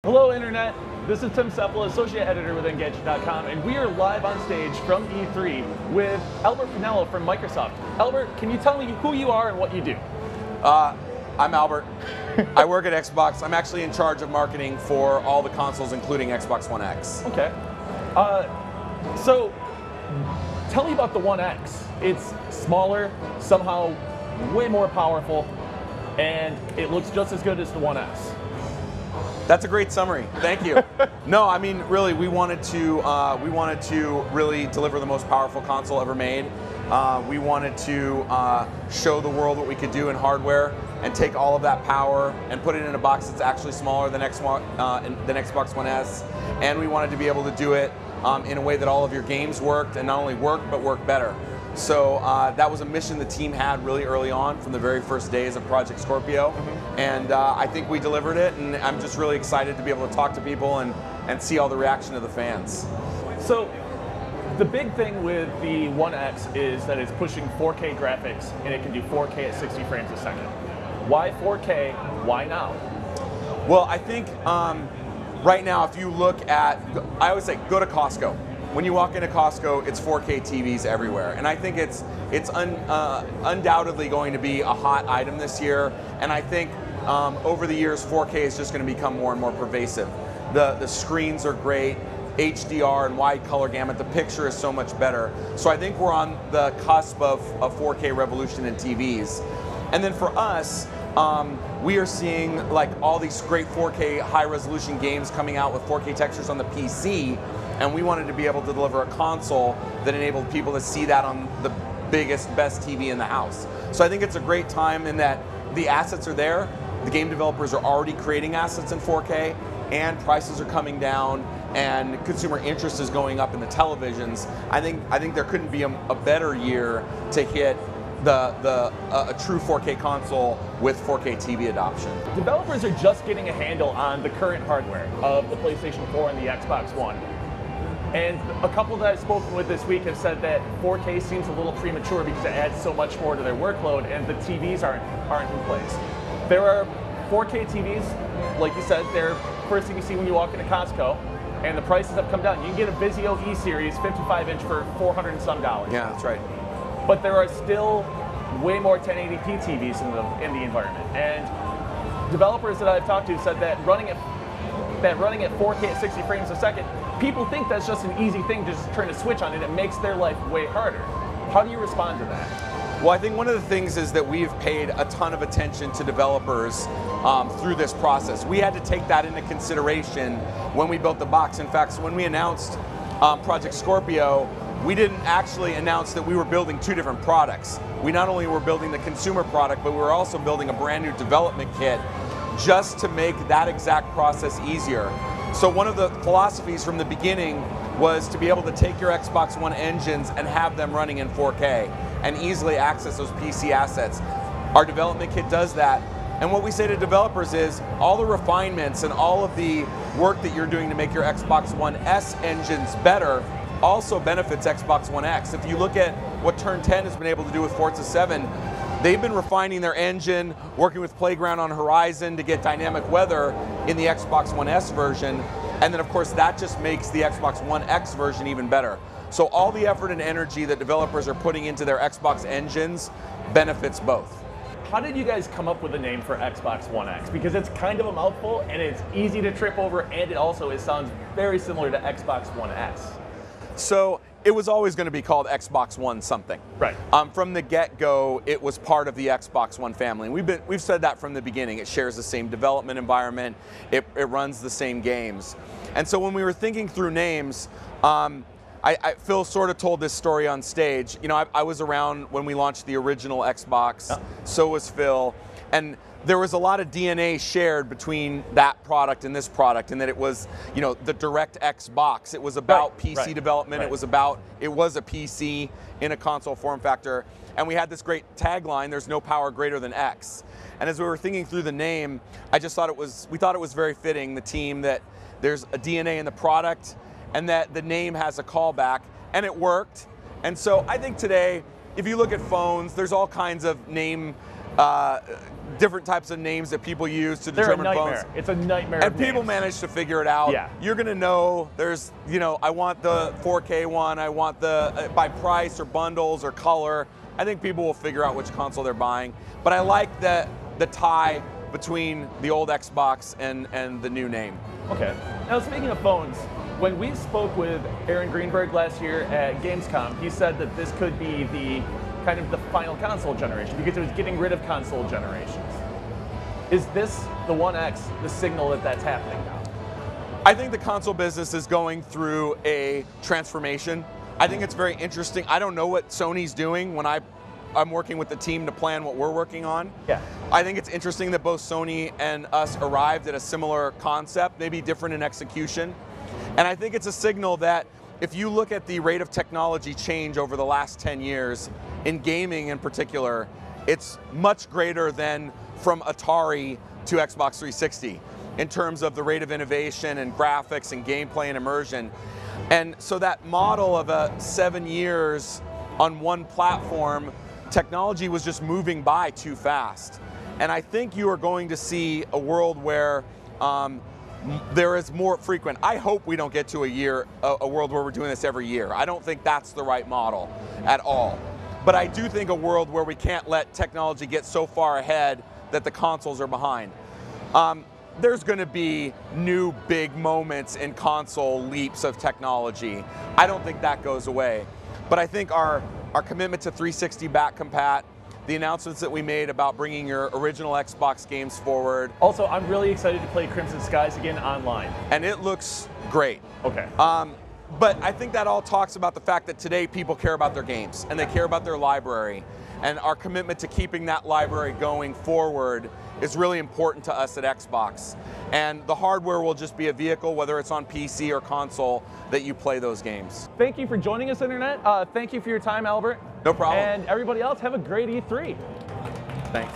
Hello Internet, this is Tim Seppel, Associate Editor with Engadget.com, and we are live on stage from E3 with Albert Pinello from Microsoft. Albert, can you tell me who you are and what you do? I'm Albert. I work at Xbox. I'm actually in charge of marketing for all the consoles, including Xbox One X. Okay. So, tell me about the One X. It's smaller, somehow way more powerful, and it looks just as good as the One S. That's a great summary. Thank you. No, I mean, really, we wanted to really deliver the most powerful console ever made. We wanted to show the world what we could do in hardware and take all of that power and put it in a box that's actually smaller than Xbox One S. And we wanted to be able to do it in a way that all of your games worked, and not only worked, but worked better. So that was a mission the team had really early on from the very first days of Project Scorpio. And I think we delivered it, and I'm just really excited to be able to talk to people and see all the reaction of the fans. So, the big thing with the One X is that it's pushing 4K graphics, and it can do 4K at 60 frames a second. Why 4K? Why now? Well, I think right now, if you look at, I always say, go to Costco. When you walk into Costco, it's 4K TVs everywhere, and I think it's undoubtedly going to be a hot item this year. And I think over the years, 4K is just going to become more and more pervasive. The screens are great, HDR and wide color gamut. The picture is so much better. So I think we're on the cusp of a 4K revolution in TVs. And then for us, we are seeing like all these great 4K high resolution games coming out with 4K textures on the PC. And we wanted to be able to deliver a console that enabled people to see that on the biggest, best TV in the house. So I think it's a great time in that the assets are there, the game developers are already creating assets in 4K, and prices are coming down, and consumer interest is going up in the televisions. I think there couldn't be a better year to hit a true 4K console with 4K TV adoption. Developers are just getting a handle on the current hardware of the PlayStation 4 and the Xbox One. And a couple that I've spoken with this week have said that 4K seems a little premature because it adds so much more to their workload, and the TVs aren't in place. There are 4K TVs, like you said, they're first thing you see when you walk into Costco, and the prices have come down. You can get a Vizio E-Series 55-inch for $400 and some. Yeah, that's right. But there are still way more 1080p TVs in the environment. And developers that I've talked to said that running at 4K at 60 frames a second, people think that's just an easy thing to just turn a switch on, and it makes their life way harder. How do you respond to that? Well, I think one of the things is that we've paid a ton of attention to developers through this process. We had to take that into consideration when we built the box. In fact, so when we announced Project Scorpio, we didn't actually announce that we were building two different products. We not only were building the consumer product, but we were also building a brand new development kit just to make that exact process easier. So one of the philosophies from the beginning was to be able to take your Xbox One engines and have them running in 4K and easily access those PC assets. Our development kit does that. And what we say to developers is all the refinements and all of the work that you're doing to make your Xbox One S engines better also benefits Xbox One X. If you look at what Turn 10 has been able to do with Forza 7, they've been refining their engine, working with Playground on Horizon to get dynamic weather in the Xbox One S version. And then of course that just makes the Xbox One X version even better. So all the effort and energy that developers are putting into their Xbox engines benefits both. How did you guys come up with a name for Xbox One X? Because it's kind of a mouthful, and it's easy to trip over, and it sounds very similar to Xbox One S. So it was always going to be called Xbox One something. Right. From the get-go, it was part of the Xbox One family. We've said that from the beginning. It shares the same development environment. It runs the same games. And so when we were thinking through names, Phil sort of told this story on stage. You know, I was around when we launched the original Xbox. Oh. So was Phil. And there was a lot of DNA shared between that product and this product, and that it was, you know, the DirectX box. It was about PC development. It was a PC in a console form factor. And we had this great tagline, there's no power greater than X. And as we were thinking through the name, we thought it was very fitting, the team, that there's a DNA in the product and that the name has a callback, and it worked. And so I think today, if you look at phones, there's all kinds of name different types of names that people use to They're determine a nightmare. phones. It's a nightmare. And of people names. manage to figure it out. Yeah. You're gonna know there's, I want the 4K one, I want the, by price or bundles or color. I think people will figure out which console they're buying. But I like the tie between the old Xbox and the new name. Okay. Now speaking of phones, when we spoke with Aaron Greenberg last year at Gamescom, he said that this could be the kind of the final console generation because it was getting rid of console generations. Is this the One X the signal that that's happening now? I think the console business is going through a transformation. I think it's very interesting. I don't know what Sony's doing when I'm working with the team to plan what we're working on. Yeah. I think it's interesting that both Sony and us arrived at a similar concept, maybe different in execution. And I think it's a signal that if you look at the rate of technology change over the last 10 years, in gaming in particular, it's much greater than from Atari to Xbox 360 in terms of the rate of innovation and graphics and gameplay and immersion. And so that model of 7 years on one platform, technology was just moving by too fast. And I think you are going to see a world where there is more frequent. I hope we don't get to a world where we're doing this every year. I don't think that's the right model at all. But I do think a world where we can't let technology get so far ahead that the consoles are behind. There's going to be new big moments in console leaps of technology. I don't think that goes away. But I think our commitment to 360 back compat, the announcements that we made about bringing your original Xbox games forward. Also, I'm really excited to play Crimson Skies again online. And it looks great. Okay. But I think that all talks about the fact that today people care about their games and they care about their library. And our commitment to keeping that library going forward is really important to us at Xbox. And the hardware will just be a vehicle, whether it's on PC or console, that you play those games. Thank you for joining us, Internet. Thank you for your time, Albert. No problem. And everybody else, have a great E3. Thanks.